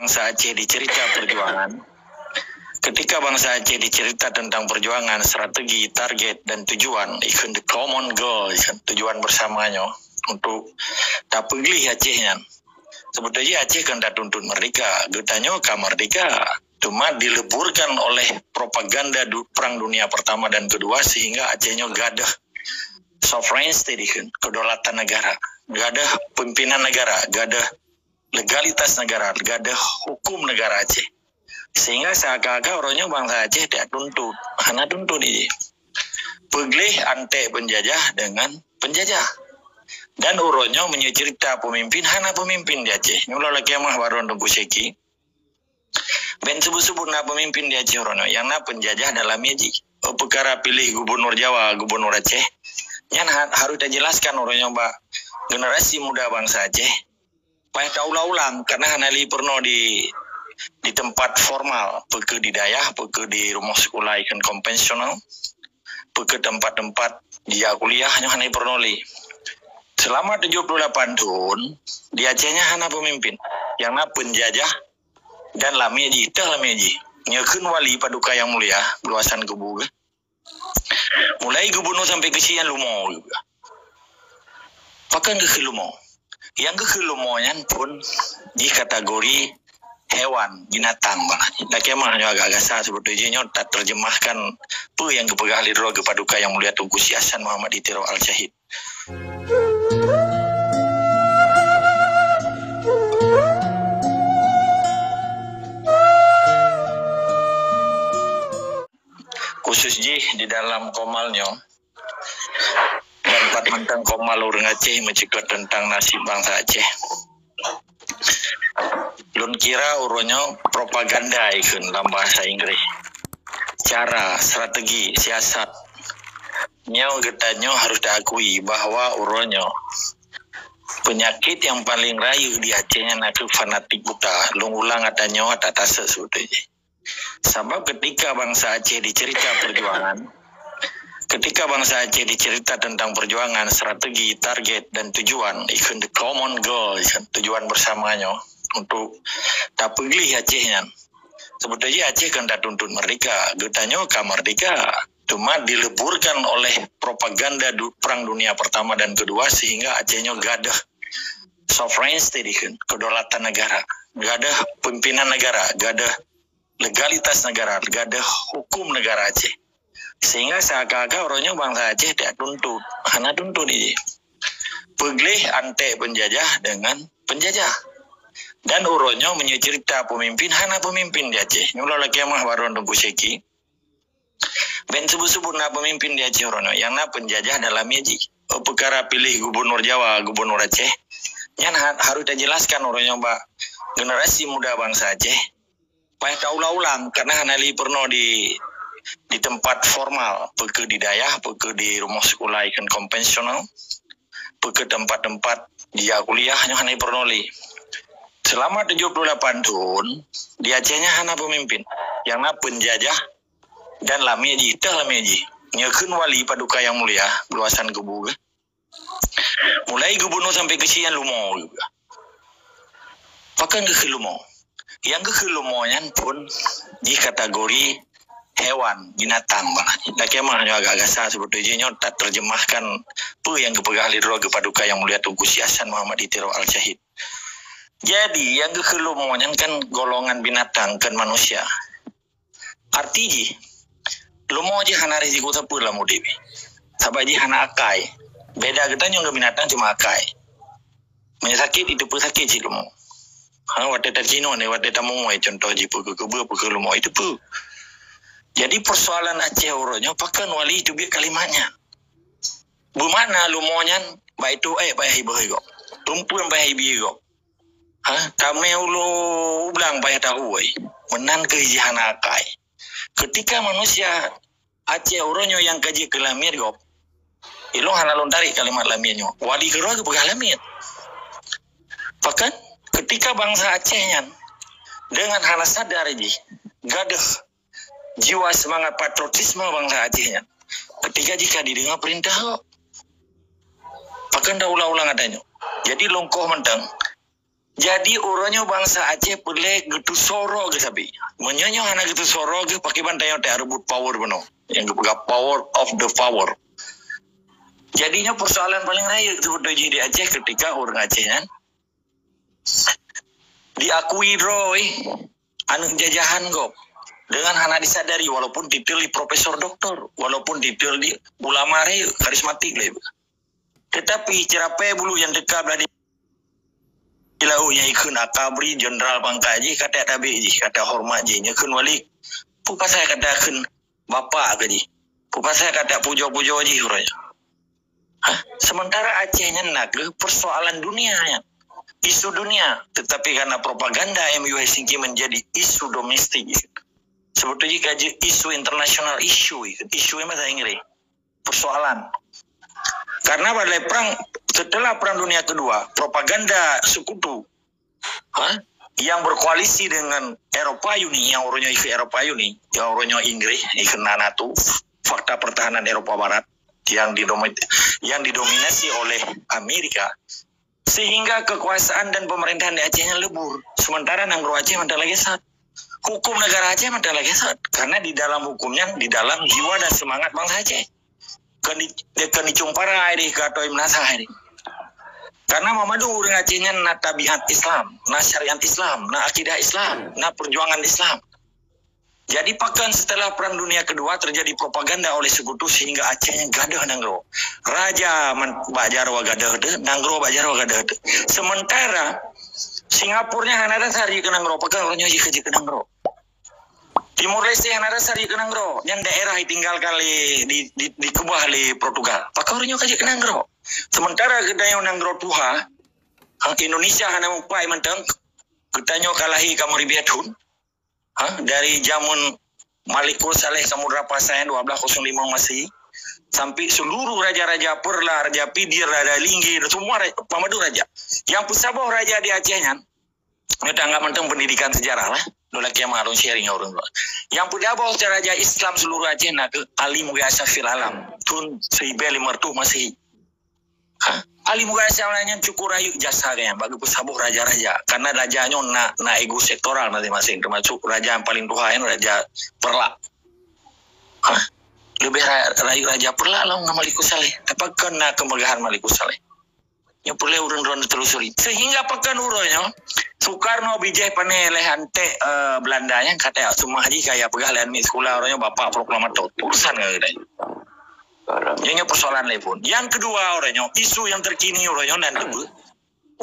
bangsa Aceh dicerita perjuangan, ketika bangsa Aceh dicerita tentang perjuangan, strategi, target, dan tujuan, ikan the common goal, tujuan bersamanya untuk tak pegli Acehnya. Sebetulnya Aceh kan tak tuntut merdeka, getanya ke merdeka, cuma dileburkan oleh propaganda Perang Dunia Pertama dan Kedua sehingga Acehnya gadah sovereignty, kedaulatan negara, gadah pimpinan negara, gadah legalitas negara, gadah hukum negara Aceh. Sehingga seakan-akan orangnya bangsa Aceh tidak tuntut, hanya tuntut ini. Peglih ante penjajah dengan penjajah. Dan orangnya mencerita pemimpin, hanya pemimpin di Aceh. Nyulah lagi mah baru untuk Seki. Ben sebut-sebut na pemimpin di Aceh orangnya, yang na penjajah dalam yaji. Perkara pilih gubernur Jawa, gubernur Aceh. Yang harus dijelaskan orangnya, Mbak, generasi muda bangsa Aceh. Payah tak ulang-ulang, karena hanya pernah di tempat formal, pergi di dayah, pergi di rumah sekolah ikan konvensional, pergi tempat-tempat dia kuliah, hanya pernah li. Selama 78 tahun, di Acehnya hanya pemimpin, yang na penjajah dan lameji, tah lameji. Nyekun wali paduka yang mulia, luasan kebuga. Mulai gubernur sampai ke Sian Lumo juga. Pakai ke Lumo. Yang ke Lumonya pun di kategori hewan, binatang banget. Tak kemahnya agak-agak sah sebetulnya tak terjemahkan apa yang kepegah lidro ke paduka yang mulia Tunku Si Hasan Muhammad Itiro Al-Syahid. Khusus di dalam komalnya dan tentang komal orang Aceh mencikut tentang nasib bangsa Aceh. Lun kira urunnya propaganda ikun dalam bahasa Inggris. Cara, strategi, siasat. Nyo getanya harus diakui bahwa urunnya penyakit yang paling rayu di Acehnya nak fanatik buta. Lung ulang katanya tak tase sebetulnya. Sebab ketika bangsa Aceh dicerita perjuangan, ketika bangsa Aceh dicerita tentang perjuangan, strategi, target, dan tujuan, ikan the common goal, tujuan bersamanya untuk tak pegli Acehnya. Sebetulnya Aceh kan tak tuntut merdeka, getanya ke merdeka, cuma dileburkan oleh propaganda Perang Dunia Pertama dan Kedua sehingga Acehnya gadah sovereignty, kedaulatan negara, gadah pimpinan negara, gadah legalitas negara, gadah hukum negara Aceh. Sehingga seakan-akan orangnya bangsa Aceh tidak tuntut, hanya tuntut ini. Peglih ante penjajah dengan penjajah. Dan orangnya mencerita pemimpin, hanya pemimpin di Aceh. Nyulah lagi mah baru untuk Seki. Ben sebut-sebut na pemimpin di Aceh orangnya, yang na penjajah dalam yaji. Perkara pilih gubernur Jawa, gubernur Aceh. Yang harus dijelaskan orangnya, Mbak, generasi muda bangsa Aceh. Payah tak ulang-ulang, karena hanya pernah di tempat formal, pergi di dayah, pergi di rumah sekolah ikan konvensional, pergi tempat-tempat dia kuliah, hanya pernah li. Selama 78 tahun, di Acehnya hanya pemimpin, yang na penjajah dan lameji, tah lameji. Nyekun wali paduka yang mulia, luasan kebuga. Mulai gubernur sampai ke Sian Lumo juga. Pakai ke Lumo. Yang ke Lumonya pun di kategori hewan, binatang banget. Tak kemahnya agak-agak sah sebetulnya tak terjemahkan apa yang kepegah lidro ke paduka yang mulia Tunku Si Hasan Muhammad Itiro Al-Syahid. Jadi yang ke Lumonya kan golongan binatang, kan manusia. Artinya Lumo aja hana risiko sepuluh lah mudibi. Sabaji hana akai. Beda kita nyungga binatang cuma akai. Menyakit itu pun sakit si Lumo. Wadah tercino nih, wadah tamu contoh jipu ke Lumo itu pu. Jadi persoalan Aceh orangnya pakai wali itu biar kalimatnya. Bumana Lumonya baik itu baik ibu ego. Tumpuan baik ibu ego. Kami ulu ulang baik tahu menan kehijahan akai. Ketika manusia Aceh orangnya yang kaji kelamir go. Ilong hana lontari kalimat lamirnya. Wali kerja ke lamir. Bahkan ketika bangsa Acehnya dengan hana sadar aja, gadah jiwa semangat patriotisme bangsa Acehnya. Ketika jika didengar perintah, bahkan dah ulang-ulang adanya. Jadi longkoh mentang Jadi orangnya bangsa Aceh boleh gitu soro ke sabi. Menyanyi anak gitu soro ke pakai bantai yang rebut power beno. Yang pegang power of the power. Jadinya persoalan paling raya itu di Aceh ketika orang Aceh kan diakui Roy anu jajahan kok. Dengan hana disadari walaupun titel di profesor doktor, walaupun titel di ulama raya karismatik lah. Tetapi cerapai bulu yang dekat berada Ilau yang ikun akabri jenderal bangkaji kata tabi ji kata hormat ji nyekun wali pupa saya kata kun bapa ke ji pupa saya kata pujo-pujo ji uranya. Sementara Acehnya nak persoalan dunianya isu dunia tetapi karena propaganda MU Helsinki menjadi isu domestik sebetulnya kaji isu internasional isu yang bahasa Inggris persoalan karena pada perang setelah Perang Dunia Kedua, propaganda sekutu yang berkoalisi dengan Eropa Uni, yang orangnya ikut Eropa Uni, yang orangnya Inggris, ikut NATO, fakta pertahanan Eropa Barat, yang didominasi oleh Amerika, sehingga kekuasaan dan pemerintahan di Acehnya lebur. Sementara Nanggro Aceh mentah lagi saat. Hukum negara Aceh mentah lagi saat. Karena di dalam hukumnya, di dalam jiwa dan semangat bangsa Aceh. Kan dicumpara di katoi menasah ini. Karena Mamadu orang Acehnya na tabiat Islam, na syariat Islam, na akidah Islam, na perjuangan Islam. Jadi pakan setelah Perang Dunia Kedua terjadi propaganda oleh sekutu sehingga Acehnya gadah Nanggro. Raja bajar wa gadah de, Nanggro bajar wa gadah de. Sementara Singapurnya hanada sari ke Nanggro, pakan orangnya jika ke Nanggro. Timur Leste hanada sari ke Nanggro, yang daerah tinggal kali di Kubah di Portugal. Pakan orangnya kaji ke Nanggro. Sementara kita yang Nanggro Tuha, Indonesia hanya upai menteng, kita kalahi kamu ribiatun, dari zaman Malikul Saleh Samudra Pasayan 1205 Masehi, sampai seluruh raja-raja Perla, Raja Pidir, Raja Linggi, semua pamadu raja. Yang pusabah raja di Acehnya, kita anggap menteng pendidikan sejarah lah, nolak yang mahalun sharing orang tua. Yang pusabah raja Islam seluruh Aceh nak alim biasa fil alam, tun 1500 Masehi. Ali Mugasa nanya cukur rayu jasa kayaknya bagi pesabuh raja-raja karena rajanya na ego sektoral masing-masing termasuk raja yang paling tuhain raja Perla. Lebih rayu raja Perla lah nggak Malikus Saleh tapi kena kemegahan Malikus Saleh yang perlu urun-urun ditelusuri sehingga pekan uronya Soekarno bijih paneleh ante Belandanya kata semua haji kayak pegalian di sekolah orangnya bapak proklamator urusan nggak gitu. Yang persoalan pun. Yang kedua orangnya isu yang terkini orangnya dan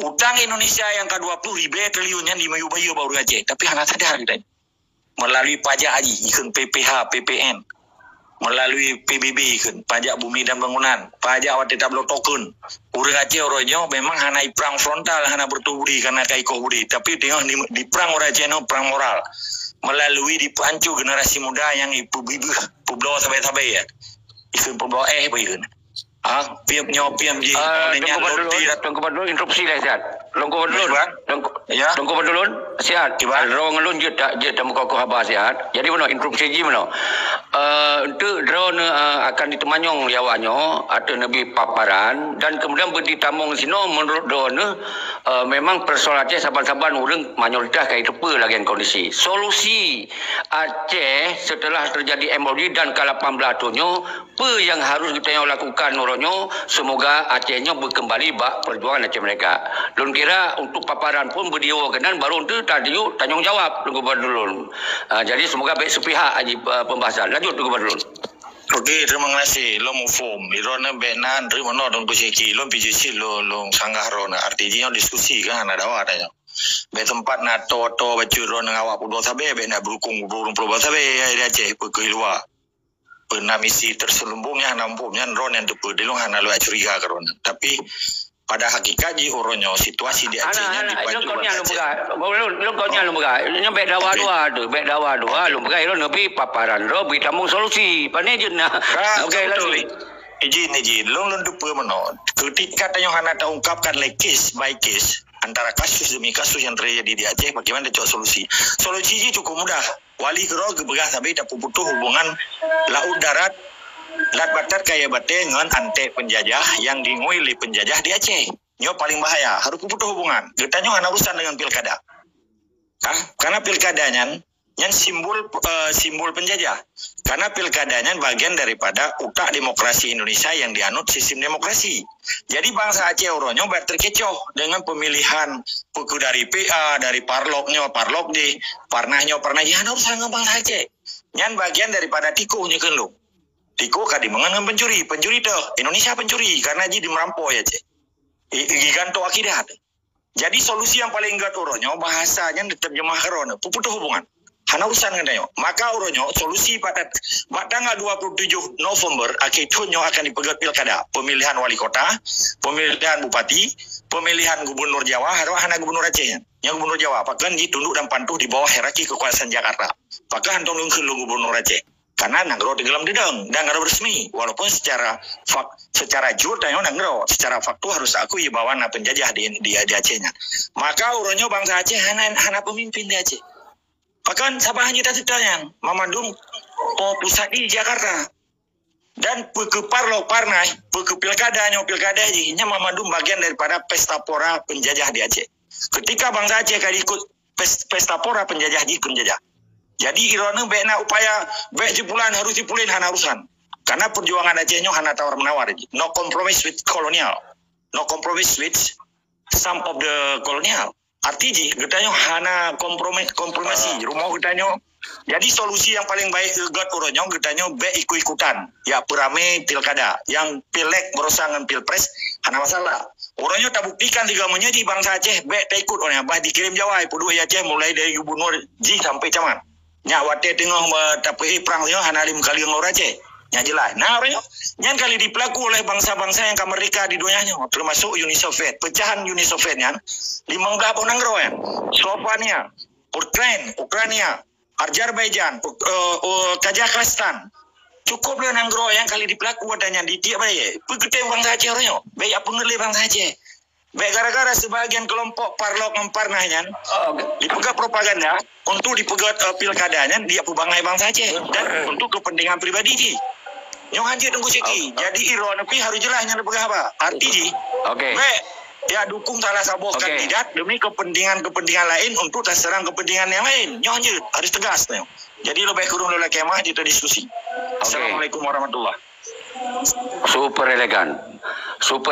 utang Indonesia yang ke-20 ribu triliun yang dimayu-bayu baru Aceh. Tapi hanya sadar kita melalui pajak haji, ikut PPH, PPN, melalui PBB, ikut pajak bumi dan bangunan, pajak awak tetap lo token. Orang Aceh orangnya memang hanya perang frontal, hanya bertubudi karena kaikoh budi. Tapi tengok di perang orang Aceh no perang moral. Melalui dipancu generasi muda yang ibu-ibu, publo sampai-sampai ya. Ikut pembawa begini. Piam ji. Tunggu dulu interupsi lah sihat. Tunggu dulu sihat. Draw ngelun je tak muka ko habar sihat. Jadi mana interupsi ji mana? Untuk draw akan ditemanyong yawanyo atau nabi paparan dan kemudian berditamong sino menurut draw memang persoalan Aceh saban-saban orang mayoritas kayak itu lagi kondisi. Solusi Aceh setelah terjadi MOD dan ke-18 tunyo yang harus kita lakukan orangnya semoga Acehnya berkembali bak perjuangan Aceh mereka. Lun kira untuk paparan pun beliau kenan baru untuk tadi tanyong jawab tunggu dulu. Jadi semoga baik sepihak aja pembahasan. Lanjut tunggu dulu. Okey, terima kasih. Lo mau form, irona benan, terima no don kusiki, lo PJC lo sanggah rona. Artinya diskusi kan ada wadanya. Be tempat na to bacuro nang awak pudo sabe be na berukung proba sabe ya Aceh pergi luar. Pernah misi terselubungnya nampumnya ron yang depu dilung hana lu curiga karona. Tapi pada hakikatnya orangnya situasi di Acehnya dibantu nya bek dawa dua lu begai lu nabi paparan ro bi tamung solusi pane jeuna. Okey lanjut. Izin lu depu mano. Ketika tanya hana ta ungkapkan case by case antara kasus demi kasus yang terjadi di Aceh bagaimana cok solusi. Solusi cukup mudah. Wali kero gebegah sampai tak butuh hubungan laut darat lat batar kaya bate dengan ante penjajah yang dingui li penjajah di Aceh. Nyo paling bahaya, harus putus hubungan. Getanyo hana urusan dengan pilkada. Karena pilkadanya yang simbol penjajah. Karena pilkadanya bagian daripada utak demokrasi Indonesia yang dianut sistem demokrasi. Jadi bangsa Aceh uronyo terkecoh dengan pemilihan buku dari PA, dari parlok di, parnahnya hana urusan dengan bangsa Aceh. Yang bagian daripada tikuhnya kelung. Tiko kadi mengenai pencuri tuh Indonesia pencuri karena jadi merampok ya cek. Giganto akidat. Jadi solusi yang paling enggak uronyo bahasanya diterjemahkan putus hubungan. Hana urusan dengan maka uronyo solusi pada tanggal 27 November akhirnya akan dipegat pilkada, pemilihan wali kota, pemilihan bupati, pemilihan gubernur Jawa, hana gubernur Aceh. Yang gubernur Jawa bahkan ditunduk dan pantuh di bawah hierarki kekuasaan Jakarta. Bahkan hantong lung gubernur Aceh. Karena nanggro tenggelam dedang dan nggak resmi walaupun secara jujur dan nanggro secara faktu harus aku bahwa penjajah di Acehnya. Maka uronyo bangsa Aceh hana pemimpin di Aceh. Bahkan sabah kita ditanya Mamandung pusat di Jakarta dan ke parlok parnai ke pilkada nya Mamandung bagian daripada pesta pora penjajah di Aceh. Ketika bangsa Aceh kali ikut pesta pora penjajah. Jadi irona bena upaya jepulan harus jepulin hana urusan. Karena perjuangan Acehnya hana tawar menawar. No compromise with colonial. No compromise with some of the colonial. Artinya getanyo hana kompromisi. Rumah getanyo. Jadi solusi yang paling baik got uronyo getanyo ikut-ikutan. Ya perame pilkada. Yang pilek berusaha dengan pilpres hana masalah. Uronyo tak buktikan tiga menjadi bangsa Aceh tak ikut orangnya. Bah dikirim Jawa. Pudua Aceh mulai dari gubernur Ji sampai camat. Nya wate tengah tapi perang tengah hana 5 kali ngor Aceh. Nya jelas. Nah orangnya yang kali dipelaku oleh bangsa-bangsa yang kemerdekaan di dunianya termasuk Uni Soviet. Pecahan Uni Sovietnya 15 bonanggro ya. Slovenia, Ukraina, Azerbaijan, Kazakhstan. Cukup dengan nanggro yang kali dipelaku adanya di tiap bayi. Pegede bangsa Aceh orangnya. Baik apa ngelih bangsa Aceh. Baik gara-gara sebagian kelompok parlok memparnahnya dipegat propaganda untuk dipegat pilkadanya dia pebangai bangsa Aceh dan untuk kepentingan pribadi. Nyong hancur tunggu siki. Jadi ironepi harus jelasnya dipegat apa? Arti ya dukung salah satu kandidat demi kepentingan lain untuk terserang kepentingan yang lain. Nyong hancur harus tegas. Jadi lebih kurung lelaki kemah kita diskusi. Assalamualaikum warahmatullahi. Super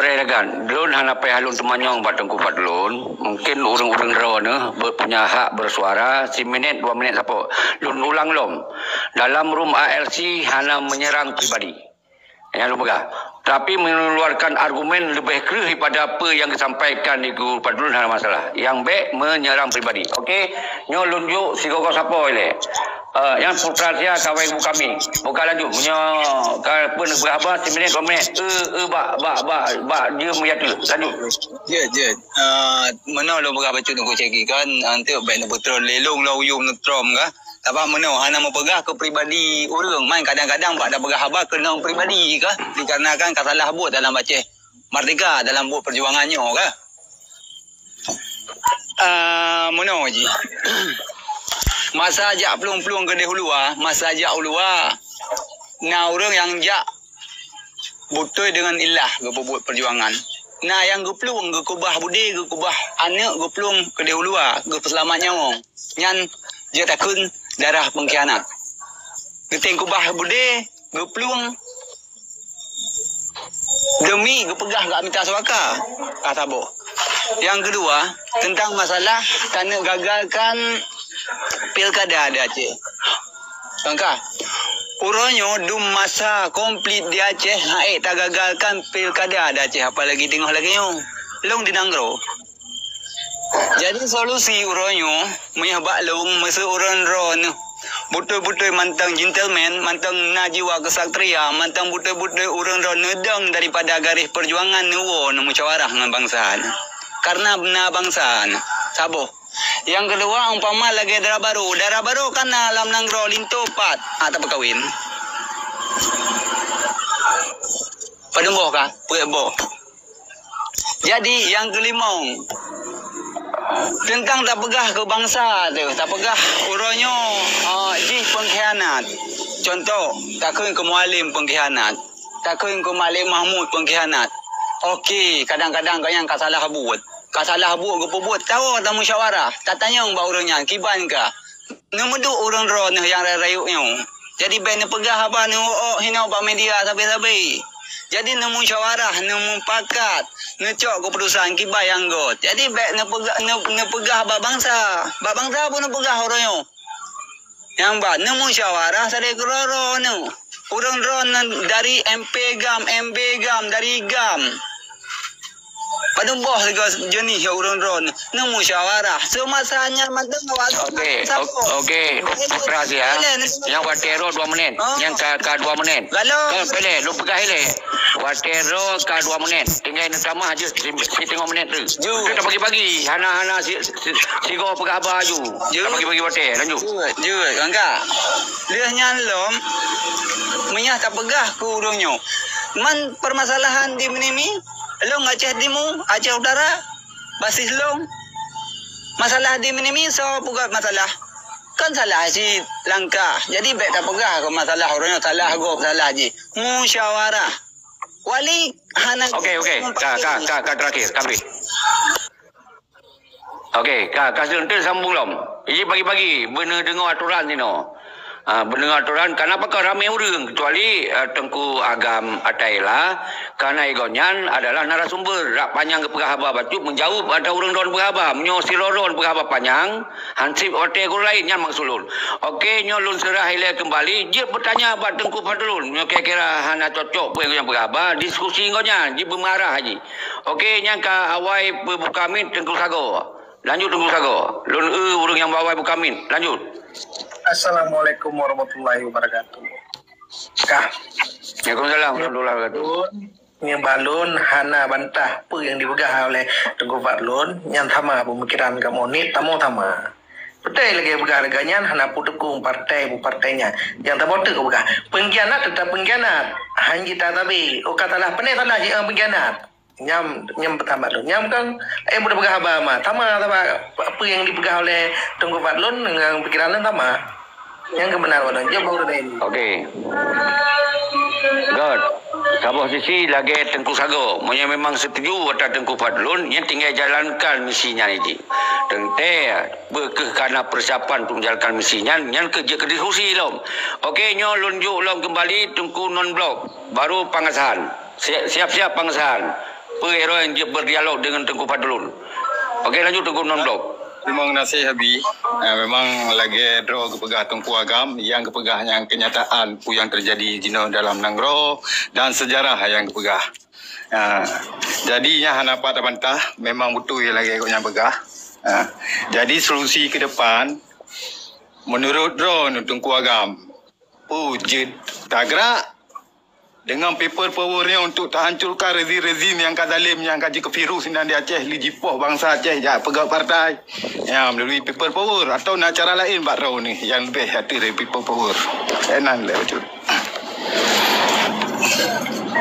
elegan. Dulun hana payah lun temanyong batang kupat dulun. Mungkin urang-urang rawana punya hak bersuara 1 minit 2 minit siapa. Lun ulang lom. Dalam room ALC hana menyerang pribadi. Yang lu pegang. Tapi mengeluarkan argumen lebih clear daripada apa yang disampaikan di grup dulun hana masalah. Yang baik menyerang pribadi. Okey. Nyo lun yuk si koko siapa ile. Yang putra saya kawan ibu kami. Bukan lanjut punya pun berapa 1 minit 2 minit. Dia menyatu. Lanjut. Je. Mana lo berapa baca nak cek kan nanti baik nak betul lelong lauyum nak trom kah? Tapi mana hana mau pegah ke pribadi orang. Main kadang-kadang pak dah pegah habar kena pribadi kah? Dikarenakan kasalah buat dalam Aceh Merdeka dalam buat perjuangannya kah? Mana je? Masa ajak pelung-pelung ke dahulu masa ajak ulua. Nah orang yang jak betul dengan ilah ke buat perjuangan. Nah yang ke pelung ke kubah budi ke kubah anak ke pelung ke dahulu ke perselamatnya ngong. Nyan dia takun darah pengkhianat. Keting kubah budi ke pelung demi ke pegah gak minta suaka kata bo. Yang kedua tentang masalah tanah gagalkan pilkada di Aceh. Bangka. Uronyo dum masa komplit di Aceh naik tak gagalkan pilkada di Aceh apalagi tengah lagi yo. Long di Nanggro. Jadi solusi uronyo menyabak long masa uron ron. Betul-betul mantang gentleman, mantang najiwa kesatria, mantang betul-betul uron ron nedang daripada garis perjuangan nuwo musyawarah dengan bangsa. Karena benar bangsa. Saboh. Yang kedua umpama lagi darah baru kan alam Nanggro linto 4 tak berkahwin. Pademboh kah? Pemboh. Jadi yang kelima tentang tak pegah ke bangsa tu, tak pegah uronyo pengkhianat. Contoh, takun ke mualim pengkhianat, takun ke Malik Mahmud pengkhianat. Okey, kadang-kadang kau yang kau salah buat. Kau salah buat ke buat. Tahu tak musyawarah. Tak tanya orang orangnya. Kiban ka. Numeduk orang roh ni yang rayuk-rayuknya. Jadi ben pegah apa ni hina ba media sabai-sabai. Jadi nemu musyawarah, nemu pakat, ngecok keputusan kibai anggot. Jadi baik ne pegah ba bangsa. Ba bangsa pun ne pegah orangnya. Yang ba nemu musyawarah sare keroro nu. Orang ron dari MP GAM, MB GAM, dari GAM. Pada boh jenis orang ron. Nemu musyawarah. Semasanya matang awak. Okey. Keras ya. Yang watero 2 menit. Yang ka 2 menit. Kau pilih, lu pegah ile. Watero ka 2 menit. Tinggal nak tambah je si tengok menit tu. Kita dah bagi-bagi. Hana si go pegah baju. Kita bagi-bagi water. Lanjut. Jut, angka. Dia nyalom. Menyah tak pegah ku urungnya. Man permasalahan di menimi. Long Aceh Timur, Aceh Utara, basis long. Masalah di menimi so pugat masalah. Kan salah si langkah. Jadi baik tak pegah ke masalah orangnya salah go salah je. Musyawarah. Wali hana. Okey. Ka terakhir kami. Okey, ka sebentar sambung lom. Ini bagi-bagi benar dengar aturan ni no. Mendengar aturan kenapa kau ramai orang kecuali Tengku Agam Ataila kerana igonyan adalah narasumber rak panjang ke perhaba batu menjawab ada orang don perhaba menyo siloron perhaba panjang hansip hotel ko lain yang maksulun. Okey nyo lun serah ile kembali dia bertanya ba Tengku Fadlun nyo kira-kira hana cocok pun yang perhaba diskusi ngonya dia bermarah haji. Okey nyang ka awai berbukamin Tengku Sago. Lanjut Tengku Sago. Lun orang yang bawa bukamin. Lanjut. Assalamualaikum warahmatullahi wabarakatuh. Kah. Waalaikumsalam warahmatullahi wabarakatuh. Yang balun hana bantah apa yang dipegang oleh Tengku Fadlun yang sama pemikiran kamu ni tamu sama. Betul lagi pegang harganya hana pu tekung partai bu partainya. Yang tak boleh kau pegang. Pengkhianat tetap pengkhianat. Hanji tak tabi. Oh katalah penai tanah je pengkhianat. Nyam pertama tu. Nyam kan boleh pegang apa tama apa yang dipegang oleh Tengku Fadlun dengan pikiran sama. Yang kebenaran dia baru dah ini. Okey. God. Sabah sisi lagi Tengku Sago. Monya memang setuju kata Tengku Fadlun yang tinggal jalankan misinya ni. Tente kerana persiapan untuk menjalankan misinya yang kerja ke diskusi lom. Okey nyo lunjuk lom kembali Tengku non blok baru pengesahan. Siap-siap pengesahan. Hero yang berdialog dengan Tengku Fadlun. Okey lanjut Tengku non blok. Memang nasi Habi, memang lagi draw kepegah Tengku Agam yang kepegahnya kenyataan pu yang terjadi jino dalam Nanggro dan sejarah yang kepegah. Jadinya hana pat bantah memang betul yang lagi ikutnya pegah. Jadi solusi ke depan menurut draw Tengku Agam pu jid tak gerak dengan paper powernya untuk hancurkan rezim yang kadalim yang kaji ke virus yang di Aceh lijipoh bangsa Aceh ya pegawai partai ya melalui paper power atau nak cara lain Pak Rau ni yang lebih hati dari paper power enak lah betul.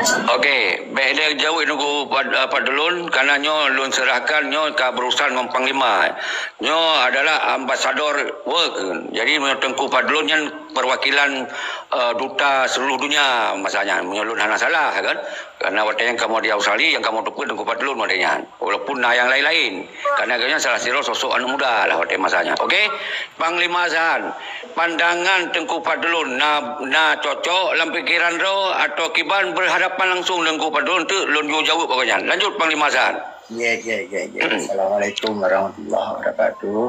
Okey, baik dia jauh nunggu Fadlun kerana nyo lun serahkan nyo ka berurusan dengan Panglima. Nyo adalah ambasador work. Jadi Tengku Fadlun yang perwakilan duta seluruh dunia masanya. Nyo lun hana salah kan? Karena waktu yang kamu di Australia yang kamu tepuk Tengku Fadlun wadanya. Walaupun yang lain-lain. Karena kayaknya salah siro sosok anu muda lah waktu masanya. Okey, Panglima Zahan. Pandangan Tengku Fadlun na cocok dalam pikiran ro atau kiban berhadapan langsung Tengku Fadlun tu lun jawab pokoknya. Lanjut Panglima Zahan. Ya. Assalamualaikum warahmatullahi wabarakatuh.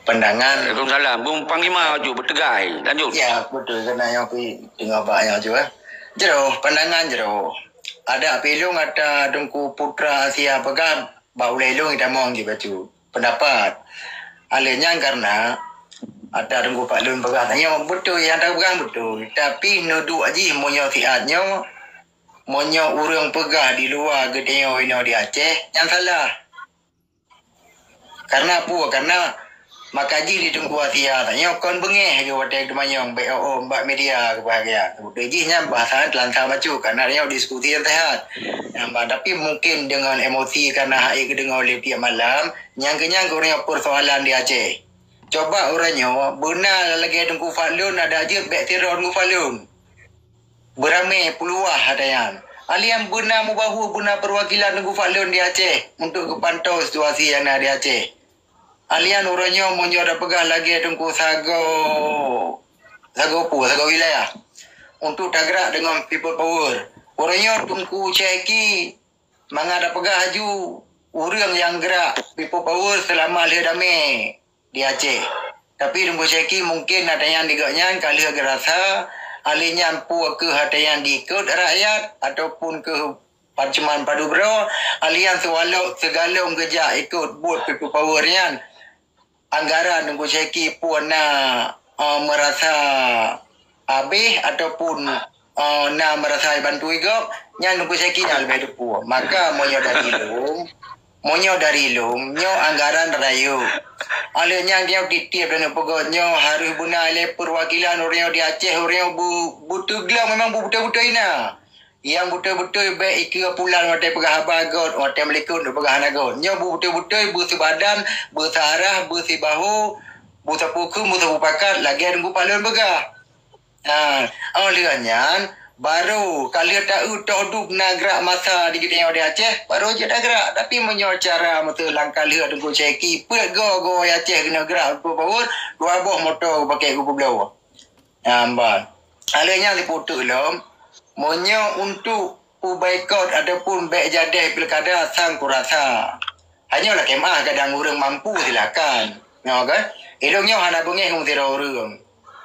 Pandangan. Waalaikumsalam. Bung Panglima ju bertegai. Lanjut. Ya, betul kena yang pi dengar banyak juga. Jero, pandangan jero. Ada pelong ada Tengku Putra Asia pegang bau lelong kita mau gitu pendapat. Alenya karena ada Tengku Fadlun pegang tanya betul yang tak pegang betul. Tapi nudu aji monyo siatnya monyo urang pegang di luar gedenya ino di Aceh yang salah. Karena apa? Karena makaji di Tengku Asia tanya kon bengeh ke wadah kemanyong BO mbak media kebahagia. Kemudiannya bahasan lancar bacu karena dia diskusi yang sehat. Tapi mungkin dengan emosi karena hai kedengar oleh pihak malam yang kenyang korang persoalan di Aceh. Coba orangnya benar lagi Tengku Fadlun ada aja bakteri Tengku Fadlun. Beramai puluah ada yang. Alian benar mubahu benar perwakilan Tengku Fadlun di Aceh untuk kepantau situasi yang ada di Aceh. Alian orangnya monyo ada pegah lagi Tengku Sago wilayah untuk tagrak dengan people power. Orangnya Tengku Ceki mangada pegah haju orang yang gerak people power selama lihat damai di Aceh. Tapi Tengku Ceki mungkin ada yang digaknya kali gerasa alinya ampu ke hati yang diikut rakyat ataupun ke Parlemen Padu Bro alian segalung kerja ikut buat people powernya anggaran Tengku Ceki pun merasa habis ataupun merasa bantu juga yang Tengku Ceki yang lebih depu maka monyo dari lung nyo anggaran rayu alenya dia titip dan pokoknya harus guna oleh perwakilan orang di Aceh orang butuh gelang memang butuh-butuh ina yang butuh-butuh baik ikut pulang hotel pegah bagot hotel melekut pegah nagot nyo butuh-butuh bersebadan bersarah bersibahu bersapukum bersapupakat lagi Tengku Fadlun begah olehnya baru kali tak duk nagrak masa di kita di Aceh baru je dah gerak tapi menyo cara mata langkah lihat Tengku Ceki pet go Aceh kena gerak power dua buah motor pakai kupu belau amban alanya diputus lom menyo untuk boikot ataupun baik jadah pilkada sang kurasa hanyalah kemah kadang orang mampu silakan kan eloknya hana bengih ngutira orang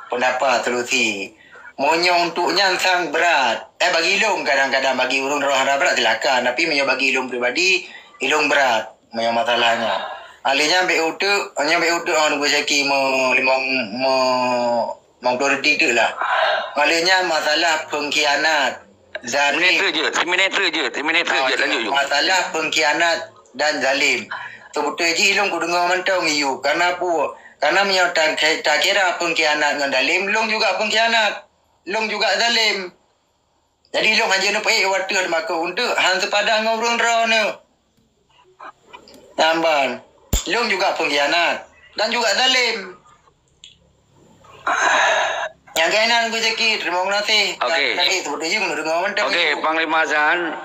pendapat solusi monyo untuk nyansang berat bagi ilung kadang-kadang bagi urung roh harap berat silakan tapi menyo bagi ilung pribadi ilung berat menyo masalahnya alihnya ambil utuk Tengku Ceki mau prioritik lah alihnya masalah pengkhianat zalim 3 minit je lanjut masalah pengkhianat dan zalim betul je ilung ku dengar mantau ngiyu karena menyo tak kira pengkhianat dengan zalim ilung juga pengkhianat long juga zalim. Jadi long hanya nak waktu ada maka untuk hang sepadan dengan orang raw ni. Tamban. Long juga pengkhianat dan juga zalim. Yang kainan Tengku Ceki terima kasih. Okey. Panglima Zan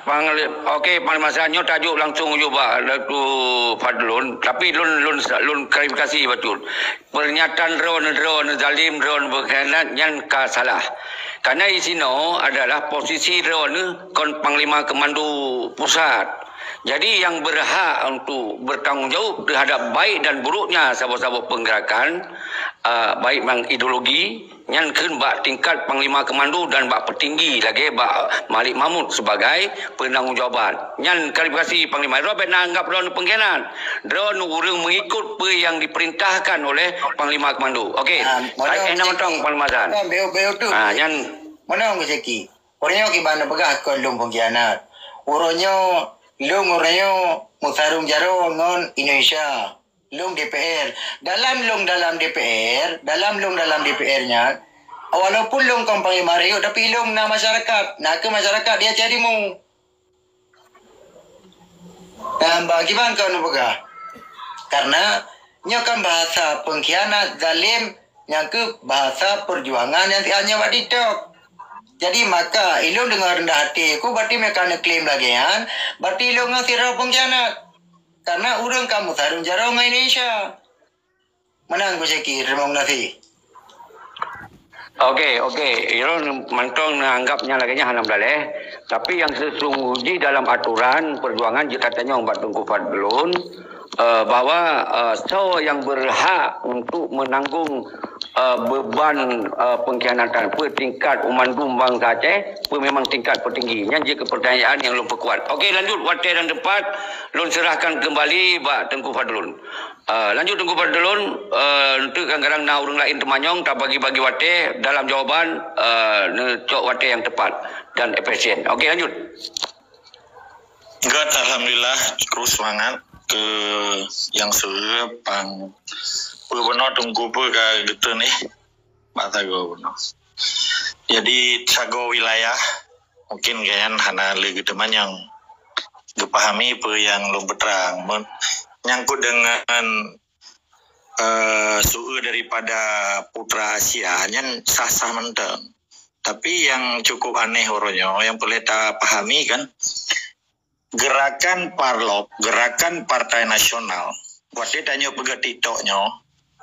nyo tajuk langsung juga Datuk Fadlun tapi lun klarifikasi betul. Pernyataan drone zalim drone berkhianat yang salah. Karena di sini adalah posisi drone Panglima Komando Pusat. Jadi yang berhak untuk bertanggungjawab terhadap baik dan buruknya sabuk-sabuk penggerakan baik bang ideologi yang bak tingkat Panglima Komando dan bak petinggi lagi bak Malik Mahmud sebagai penanggungjawab. Yang klarifikasi Panglima Robert anggap drone pengkhianat. Drone orang mengikut apa yang diperintahkan oleh Panglima Komando. Okey. Enak mentong Panglima Zan. Beo tu. Yang mana Tengku Ceki? Orangnya kibana pegah kon lung pengkhianat. Orangnya musarung jaro ngon Indonesia. Long DPR. Dalam DPR-nya walaupun long kampanye Mario tapi long na masyarakat. Nak ke masyarakat dia carimu. Bagi bang kau nak pegah. Karena nya kan bahasa pengkhianat zalim yang ke bahasa perjuangan yang hanya buat TikTok. Jadi maka ilung dengan rendah hati aku berarti mereka nak claim lagi kan. Berarti ilung dengan sirah pengkhianat. Karena orang kamu sarung jarang Indonesia. Mana Tengku Ceki? Terima kasih. Okey. Ilung mantong anggapnya lagi hanam daleh. Tapi yang sesungguhnya dalam aturan perjuangan jika tanya Mbak Tengku Fadlun bahawa yang berhak untuk menanggung beban pengkhianatan tingkat umandum bangsa Aceh memang tingkat tertinggi. Yang jika pertanyaan yang lebih kuat. Okey, lanjut waktu dan tempat lun serahkan kembali Mbak Tengku Fadlun. Lanjut Tengku Fadlun untuk kadang-kadang orang lain temanyong tak bagi-bagi waktu dalam jawaban cok waktu yang tepat dan efisien. Okey, lanjut. God, alhamdulillah terus semangat ke yang sepang benar tunggu ke gitu nih mata gue benar. Jadi sago wilayah mungkin kayan hana lagi teman yang dipahami apa yang lo berterang nyangkut dengan suhu daripada Putra Asia yang sah-sah menteng Tapi yang cukup aneh Oronyo, yang boleh tak pahami kan, gerakan Parlok, gerakan Partai Nasional, buat dia tanya pegat TikToknya,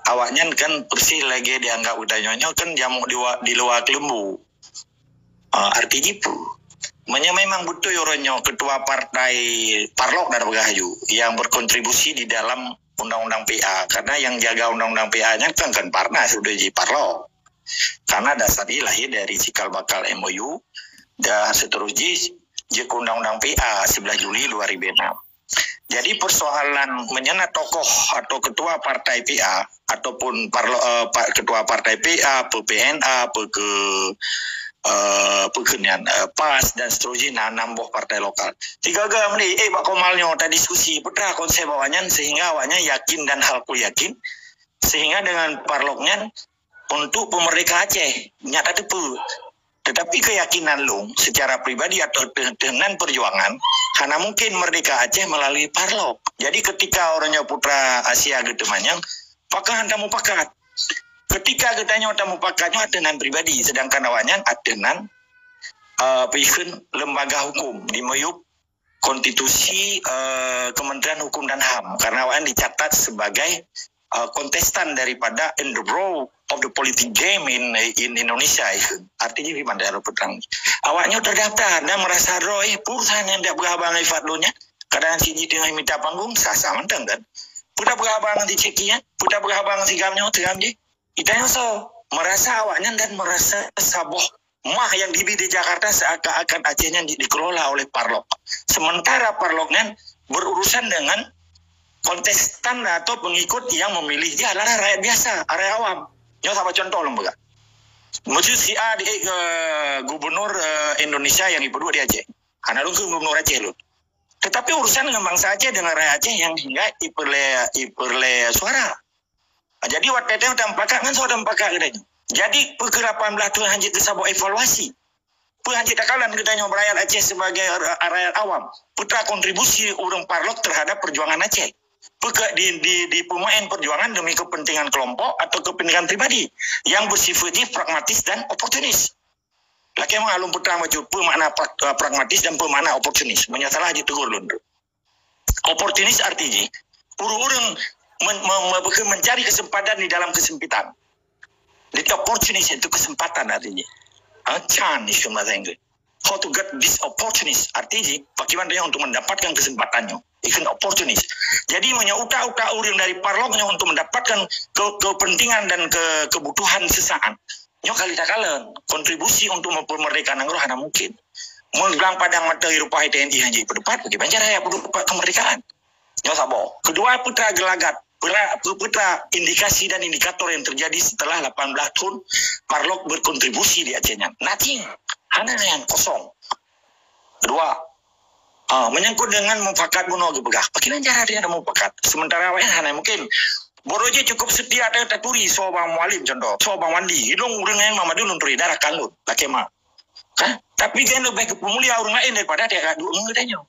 awaknya kan bersih lagi dianggap udahnya kan jamu di luar kelembu. Artinya pun, memang butuh Oronyo ketua Partai Parlok dan Begahayu yang berkontribusi di dalam Undang-Undang PA, karena yang jaga Undang-Undang PA-nya kan Parnas sudah di Parlok. Karena dasarnya lahir dari cikal bakal MOU dan seterusnya jika Undang-Undang PA 11 Juli 2006. Jadi persoalan menyenat tokoh atau ketua partai PA ataupun ketua partai PA, PPNA, pekenian PAS dan seterusnya nambah partai lokal. Tiga gam ni Pak Komalnya tadi diskusi putra konsep awaknya sehingga awaknya yakin dan halku yakin sehingga dengan parloknya untuk pemerintah Aceh nyata tepu. Tetapi keyakinan lu secara pribadi atau dengan perjuangan karena mungkin merdeka Aceh melalui Parlok. Jadi ketika orangnya putra Asia gitu manyang, pakah tamu pakat. Ketika katanya tamu pakatnya dengan pribadi, sedangkan awaknya dengan pihak lembaga hukum di Moyub konstitusi Kementerian Hukum dan HAM karena awaknya dicatat sebagai kontestan daripada in the role of the politic game in Indonesia. Artinya gimana dalam perang awaknya terdaftar dan merasa roy perusahaan yang tidak berhabang ifadlonya kadang si dengan minta panggung sah-sah mentang kan putar berhabang di cekian putar berhabang si gamnya teramji itanya so merasa awaknya dan merasa saboh mah yang di Jakarta seakan-akan Acehnya dikelola oleh Parlok sementara Parloknya berurusan dengan kontestan atau pengikut yang memilih dia adalah rakyat biasa, area awam. Yang sama contoh lembaga. Maksud si A di gubernur Indonesia yang kedua di Aceh. Karena lu gubernur Aceh lu. Tetapi urusan dengan bangsa Aceh dengan rakyat Aceh yang hingga iperle suara. Jadi waktu itu tampaknya kan sudah tampaknya katanya. Jadi pukul 18 tu hanjit ke sebuah evaluasi. Hanjit takalan katanya rakyat Aceh sebagai rakyat awam. Putra kontribusi orang Parlok terhadap perjuangan Aceh. Di pemain perjuangan demi kepentingan kelompok atau kepentingan pribadi yang bersifatnya pragmatis dan oportunis. Laki emang alum putra maju pemakna pragmatis dan pemakna oportunis. Menyasalah aja tegur lu. Oportunis artinya orang mencari kesempatan di dalam kesempitan. Jadi oportunis itu kesempatan artinya. Chance itu bahasa Inggris. How to get this opportunist artinya bagaimana dia untuk mendapatkan kesempatannya. Ikan opportunist. Jadi utak-utak orang dari Parloknya untuk mendapatkan kepentingan dan kebutuhan sesaat. Nyo kali tak kalen kontribusi untuk mempermerdekakan Anggroh hanya mungkin. Menggelang padang mata Eropa TNI haji berdebat bagaimana cara ya berdebat kemerdekaan. Nyo sabo. Kedua putra gelagat. Putra indikasi dan indikator yang terjadi setelah 18 tahun Parlok berkontribusi di Acehnya. Nothing. Hanya yang kosong. Kedua, menyangkut dengan mufakat bunuh gebegah. Bagaimana cara dia mufakat? Sementara awalnya hanya mungkin Boroje cukup setia ada taturi sobang mualim contoh, sobang mandi. Hidung urang yang mamadu nunturi darah kalut, lakema. Kan? Tapi kan lebih ke pemulia orang lain daripada dia kadu ngedanya.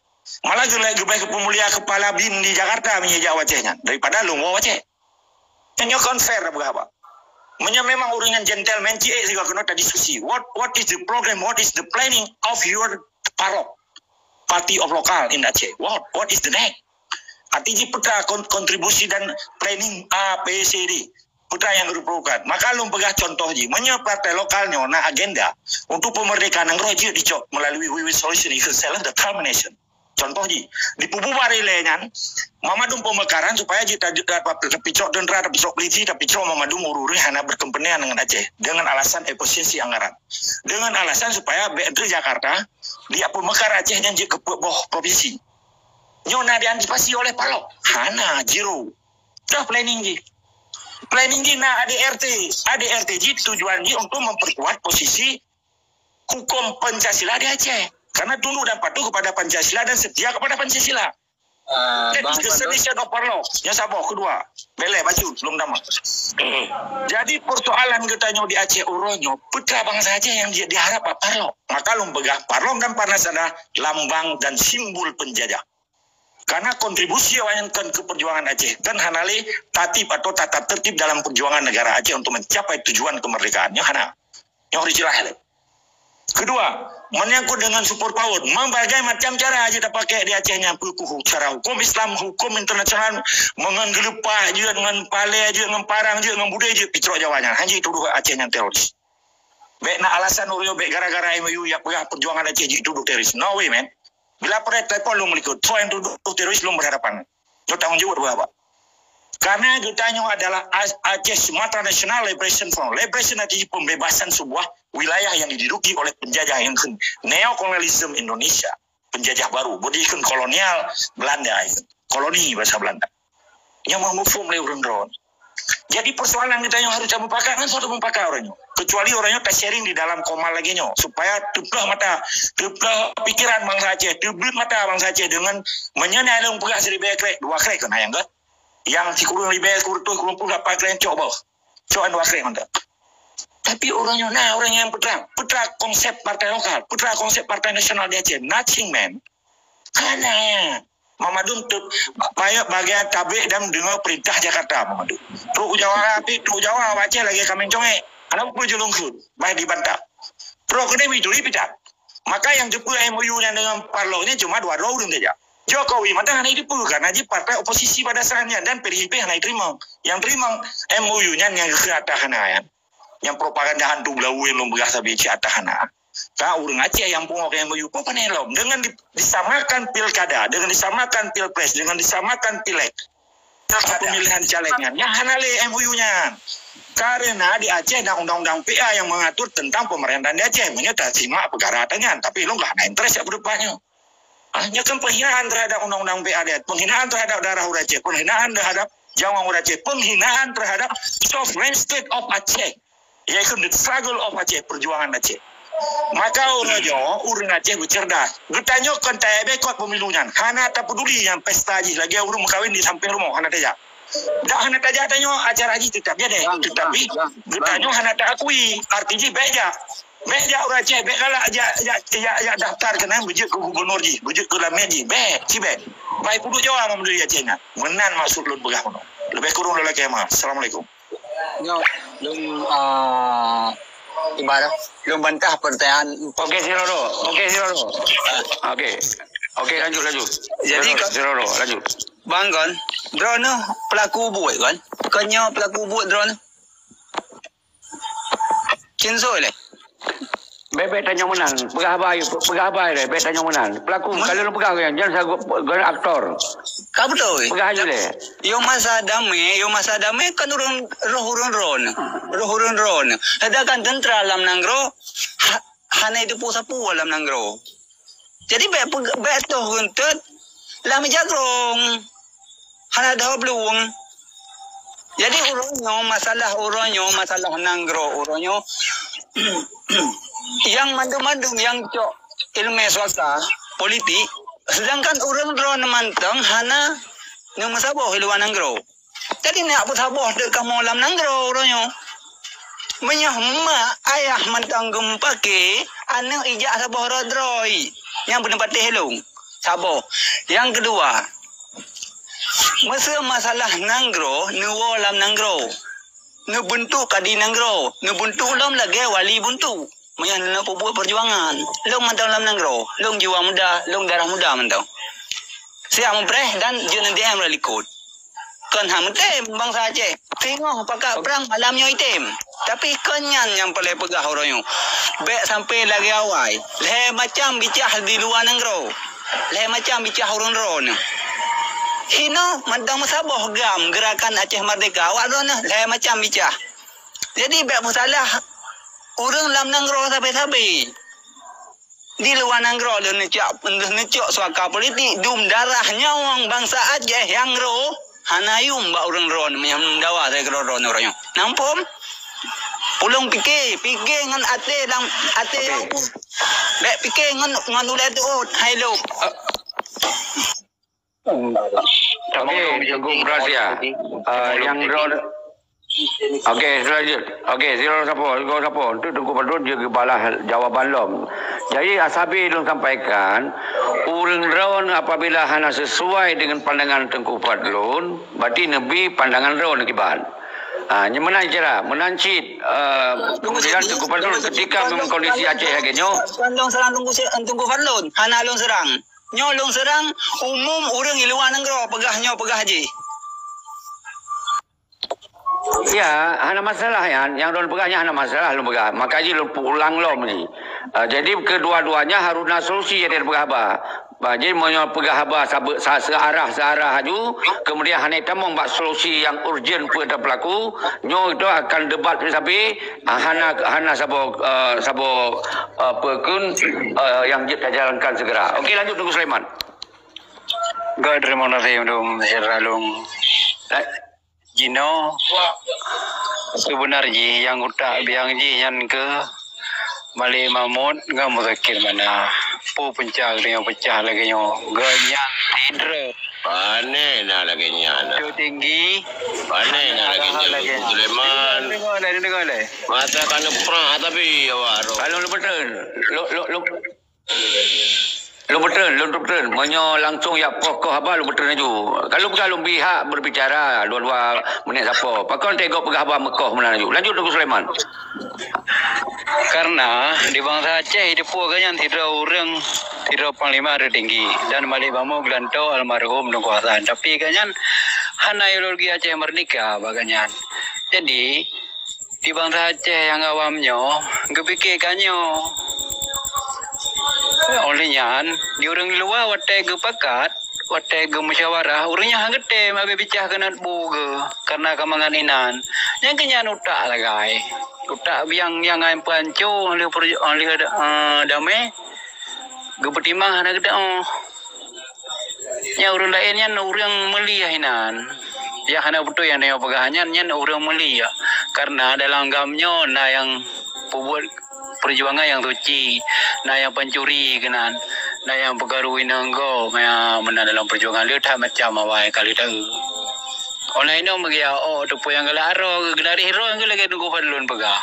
Malah lebih ke pemulia kepala bin di Jakarta menyejak wajahnya daripada lu mau wajah. Hanya konser berapa? Memang orang yang gentleman cie juga kena diskusi. What is the program? What is the planning of your Parlok? Party of Local in Aceh. What is the next? Artinya putra kontribusi dan planning A, B, C, D. Putra yang diperlukan. Maka lu pegang contoh je. Partai lokalnya na agenda untuk pemerdekaan Anggroh je dicok melalui win-win solution equal self-determination. Contoh je. Di pububar ilengan, mamadum pemekaran supaya jika tapi cok dendra, tapi cok polisi, tapi cok mamadum ururi hanya berkepentingan dengan Aceh. Dengan alasan efisiensi anggaran. Dengan alasan supaya BNT Jakarta dia pemekar Aceh dan ke bawah provinsi. Nyona diantisipasi oleh Parlok. Hana, zero. Dah planning je. Planning je na ADRT je tujuan je untuk memperkuat posisi hukum Pancasila di Aceh. Karena tunduk dan patuh kepada Pancasila dan setia kepada Pancasila. That is the solution of Parlok. Yang sabar, kedua. Belai, baju, belum nama. Jadi persoalan katanya di Aceh Uronyo, putra bangsa Aceh yang diharap Pak Parlok. Maka lumpegah Parlok dan Parnas adalah lambang dan simbol penjajah. Karena kontribusi yang ke perjuangan Aceh dan hanali tatib atau tata tertib dalam perjuangan negara Aceh untuk mencapai tujuan kemerdekaannya hana. Yang original. Kedua, menyangkut dengan super power. Berbagai macam cara aja dah pakai di Acehnya. Cara hukum Islam, hukum internasional, dengan gelepah je, dengan palai je, dengan parang je, dengan budaya je, Pitrok Jawanya. Hanya itu dua Aceh yang teroris. Baik nak alasan Urio, baik gara-gara MOU yang perjuangan Aceh je itu teroris. No way, man. Bila pernah telepon lu melikut, so yang duduk teroris lu berhadapan. Lu tanggung jawab apa? Karena kitanya adalah Aceh Sumatera National Liberation Front. Liberation artinya pembebasan sebuah wilayah yang diduduki oleh penjajah yang neokolonialisme Indonesia. Penjajah baru. Bukan kolonial Belanda. Koloni bahasa Belanda. Yang memufum oleh orang-orang. Jadi persoalan kita yang harus mempakai kan suatu mempakai orangnya. Kecuali orangnya tak sharing di dalam koma lagi nyo. Supaya teblah mata, teblah pikiran bangsa Aceh, teblah mata bangsa Aceh dengan menyenai yang pegah seribu krek, 2 krek kan yang enggak? Yang si kurung lebih kurtu kurung pun dapat kalian coba dua kali mantap. Tapi orangnya yang putra konsep partai lokal, putra konsep partai nasional di Aceh, nothing man. Karena Mamadun tu payah bagian tabik dan dengar perintah Jakarta Mamadun. Teruk Jawa Aceh lagi kami conge. Anak pun julung sud, baik dibantah. Pro akademi itu dipitak. Maka yang jepul MOU-nya dengan parloknya cuma 2 orang saja. Jokowi mantap hanya dipul karena dia partai oposisi pada dasarnya dan PDIP hanya terima. Yang terima MOU-nya yang keatahan yang propaganda hantu belau yang lombegas habis atahan. Kau orang Aceh yang pungok MOU kok panelom dengan disamakan pilkada, dengan disamakan pilpres, dengan disamakan pileg. Pemilihan calegnya, yang hanale MOU-nya. Karena di Aceh ada undang-undang PA yang mengatur tentang pemerintahan di Aceh. Menyata simak perkara tanya, tapi lo nggak ada interest ya berdepannya. Hanya kan penghinaan terhadap undang-undang PAD, penghinaan terhadap daerah Aceh, penghinaan terhadap Jawa Aceh, penghinaan terhadap sovereign state of Aceh, yaitu the struggle of Aceh, perjuangan Aceh. Maka orang Aceh bercerdas. Bertanya kan tak bekot pemilunya. Hana tak peduli yang pesta haji lagi orang kawin di samping rumah hana tajak. Dah hana tajak tanya acara haji tetap dia deh. Tetapi bertanya hana tak akui artinya beja. Beja orang Aceh, be kalau aja daftar kena bujuk ke gubernur ji, bujuk ke lameji, be. Baik puluh Jawa memang dari Acehnya. Menan maksud lu begah kono. Lebih kurang lelaki mah. Assalamualaikum. Yo, ibarat belum bantah pertanyaan. Okey, Siroro. Okey, lanjut. Jadi Siroro, lanjut. Bang kan, drone pelaku buat kan? Bukannya pelaku buat drone. Kinso le. Bebek tanya menang. Pegah abai le. Bebek tanya menang. Pelaku kalau lu pegah yang jangan sagu aktor. Kau betul. Pegah aja le. Yo masa damai kan roh urun ron. Ada kan tentera alam nanggro. Hana itu pusapu alam nanggro. Jadi betul untuk lam jagrong. Hana dah belum. Jadi uronyo masalah nanggro uronyo yang mandung yang cok ilmu swasta politik, sedangkan orang drone manteng hana yang masaboh hiluan nanggro. Jadi nak saboh dek kamu lam nanggro uronyo. Menyahma ayah mantang gempa ke anu ijak saboh rodroi yang pendapat helung saboh. Yang kedua, masalah nanggro nuwo lam nanggro. Nubuntu kadi nanggro, nubuntu lam lagi wali buntu. Menyang nak buat perjuangan. Long mantau lam nanggro, long jiwa muda, long darah muda mantau. Saya mempreh dan jangan dia melikut. Kan hamtem bangsa Aceh. Tengok pakai perang malamnya item. Tapi kenyan yang paling pegah orangnya. Baik sampai lagi awal. Leh macam bicah di luar nanggro. Leh macam bicah orang-orang. Hino mantang masaboh gam gerakan Aceh Merdeka. Awak dona leh macam bicah. Jadi baik masalah orang lam nanggro sampai-sampai. Di luar nanggro dia necok suaka politik. Dum darahnya orang bangsa Aceh yang roh. Hanayum ba orang ron yang dawa saya kalau ron orangnya. Nampom? Pulung fikir ngan ate lang ate. Baik fikir ngan ulat tu hello. Okey, tunggu berhasil. Yang drone. Okey, selanjut. Okey, zero siapa? Untuk tunggu padun dia balas jawaban lom. Jadi Asabi belum sampaikan, urang drone apabila hanya sesuai dengan pandangan Tengku Fadlun, berarti Nabi pandangan drone kiban. Menang cara, menancit kemudian Tengku Fadlun ketika memang kondisi Aceh agaknya. Long serang Tengku Fadlun, hana long serang. Nyo long serang umum orang iluan negara pegahnya pegah haji. Ya, hana masalah ya. Yang don pegahnya hana masalah lu pegah. Makanya lu pulang lom ni. Jadi kedua-duanya harus nak solusi jadi pegah ba. Jadi menyo pegah ba searah haju, kemudian hana tamong bak solusi yang urgent pada pelaku. Nyo itu akan debat sampai hana sabo pekun yang kita jalankan segera. Okey, lanjut Tengku Sulaiman. God terima kasih untuk Heralung. Jino sebenarnya yang utak biang ji yang ke Malik Mahmud enggak muzakir mana pu pencak dengan pecah lagi nyo ganyan tidre Pane nak lagi nyana. tu tinggi Pane nak lagi nyana. Sulaiman. dengar le Mata kan perang tapi awak. Kalau lu betul, lu betul, menyo langsung ya pokok apa lu betul ju. Kalau pihak berbicara dua-dua menit siapa. Pakon tengok pegah apa Mekah mana ju. Lanjut Tengku Sulaiman. karena di bangsa Aceh itu ganyan tidak orang tidak panglima ada tinggi dan Malik Mahmud gelantau almarhum Tengku Hasan tapi ganyan hana ideologi Aceh merdeka baganyan. Jadi di bangsa Aceh yang awamnya kepikirkannya olehnya di orang luar watai gepakat watai gemusyawarah orangnya hangete mabe bicah kena buge karena kamangan inan yang kenyan utak lagai utak yang ai panco oleh damai gepetimah ada kita nya orang lainnya orang melia inan ya hana betul yang neo pegahannya nya orang melia karena dalam gamnya na yang buat perjuangan yang suci, na yang pencuri kenan, na yang pegarui nanggo, mana dalam perjuangan dia tak macam awal kali tahu. Oleh itu begia tu yang gelaro, gelari hero yang lagi Tengku Fadlun pegah.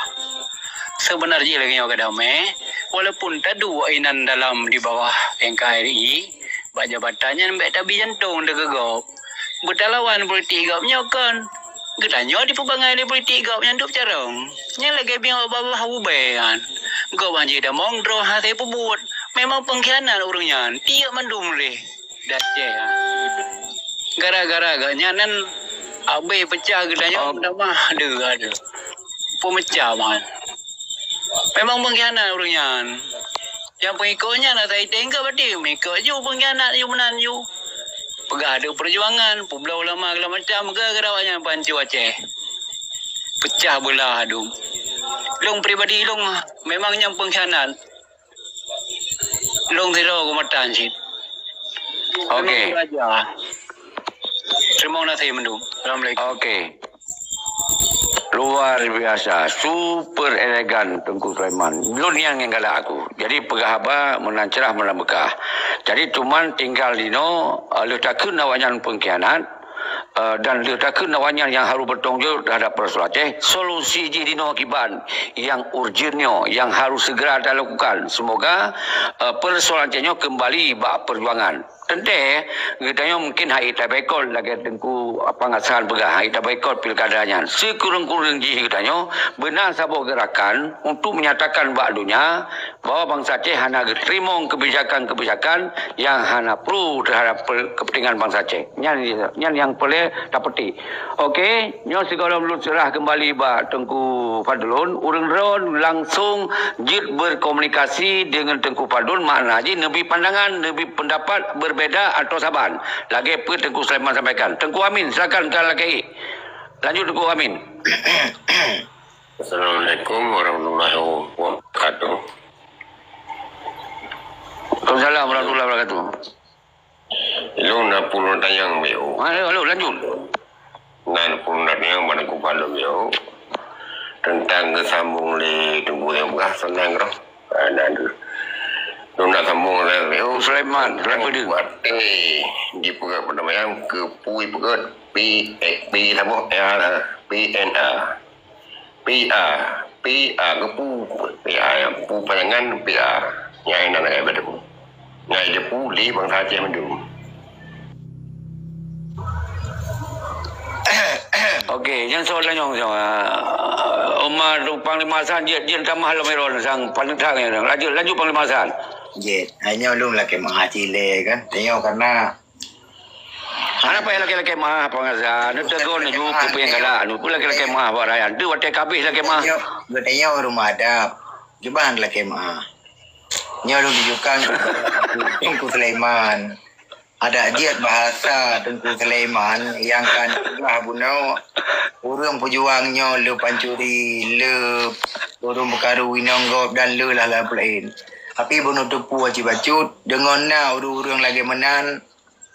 Sebenarnya lagi yang kedamai, walaupun tak dua inan dalam di bawah NKRI, jabatannya mbak tabi jantung dah gegap. Bertalawan politik gapnya kan. Getanya di pebangai di politik gap yang duk carang. Yang lagi biang bawah ubean. Gap banjir dah mongdro hati pebut. Memang pengkhianat orangnya. Tiap mandum leh. Dace. Gara-gara agaknya nan abai pecah getanya nama ada. Pemecah man. Memang pengkhianat orangnya. Yang pengikutnya nak saya tengok berarti mengikut je pengkhianat je menan je. Pegah ada perjuangan, publa ulama segala macam gara-garanya Pancu Aceh. Pecah belah adung. Long pribadi long memangnya pengkhianat. Long zero kematan sih. Okey. Terima kasih mendung. Assalamualaikum. Okey. Luar biasa, super elegan Tengku Sulaiman. Belum yang galak aku. Jadi pegah apa menancerah melambekah. Jadi cuman tinggal dino letakkan nawanyan pengkhianat dan letakkan nawanyan yang harus bertanggung jawab terhadap persoalan Aceh. Solusi dino akibat yang urgentnya yang harus segera dilakukan. Semoga persoalan Acehnya kembali bak perjuangan. Tentu katanya mungkin hai tabekol lagi Tengku pengasahan pegah hai tabekol pilkadanya sekurang-kurang katanya benar sabo gerakan untuk menyatakan bak dunia bahwa bangsa Aceh hana terima kebijakan-kebijakan yang hana perlu terhadap kepentingan bangsa Aceh. Nyan yang boleh dapati. Okey, nyo segala belum serah kembali bak Tengku Fadlun, urang-urang langsung jid berkomunikasi dengan Tengku Fadlun makna ji nebi pandangan, nebi pendapat berbeza atau saban. Lagi apa Tengku Sulaiman sampaikan. Tengku Amin, silakan kalau lagi. Lanjut Tengku Amin. Assalamualaikum warahmatullahi wabarakatuh. Waalaikumsalam warahmatullahi wabarakatuh. Lu nak puluh tayang beo. Halo, lanjut. Nak puluh tayang mana kupalo beo. Tentang kesambung le Tengku yang bekas senang roh. Ada. Lu nak sambung le beo. Sulaiman, berapa dia? Di pegat perdamaian ke pui pegat P apa? PNA. PA ke PA pu panjangan PA. Yang nak nak ada pu. Ngai dia pu li bangsa Aceh mendung. Okey, yang soalan yang Umar Panglima Hasan dia tamah lo meron sang panitang yang laju Panglima Hasan. Jet, hanya ulung laki mahacile kan. Tengok karena Apa yang laki-laki mah pengasan? Itu tegur ni juga yang kalah. Itu laki-laki mah barayan. Itu watak kabis laki mah. Tengok rumah adab. Gimana laki mah? Nyolong dijukan Tengku Sulaiman. Ada ajiat bahasa Tengku Sulaiman yang kan lah buno urang pejuangnya le pancuri le urang berkaru winonggop dan le lah lain. Tapi bunuh tepu aci bacut dengan na urang lagi menan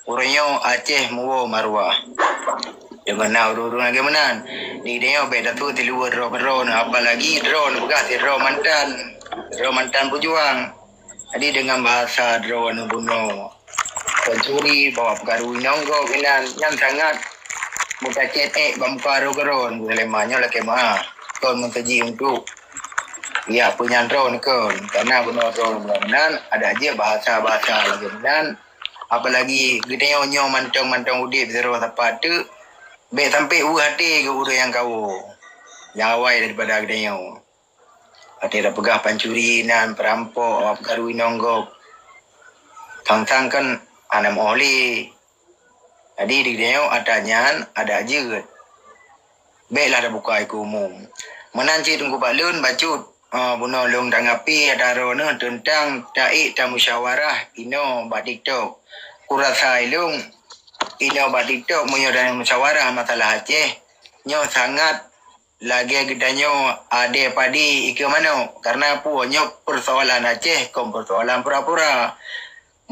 urangnya Aceh muo marwah. Dengan na urang lagi menan. Ni dia beda tu di luar drone apalagi drone bekas drone mantan pejuang. Jadi dengan bahasa drone bunuh pencuri bawa perkaru nonggo minan yang sangat muka cetek bamkaru keron lemahnya lagi mah kon mentaji untuk ya punya drone kon karena benar drone benar ada aja bahasa lagi benar apalagi gedenya nyo mantong udip zero tepat tu be sampai hati ke urang yang kau nyawai daripada gedenya ada pegah pancuri nan perampok perkaru nonggo tang kan anam oli. Jadi di dia adanya ada aja. Baiklah ada buka iku umum. Menanci tunggu balun bacut. Bunuh long tanggapi ada rona tentang taik dan musyawarah ino bak TikTok. Kurasa ilung ino bak TikTok munyo dan musyawarah masalah Aceh. Nyo sangat lagi gedanyo ade padi ike mano karena apa nyo persoalan Aceh kom persoalan pura-pura.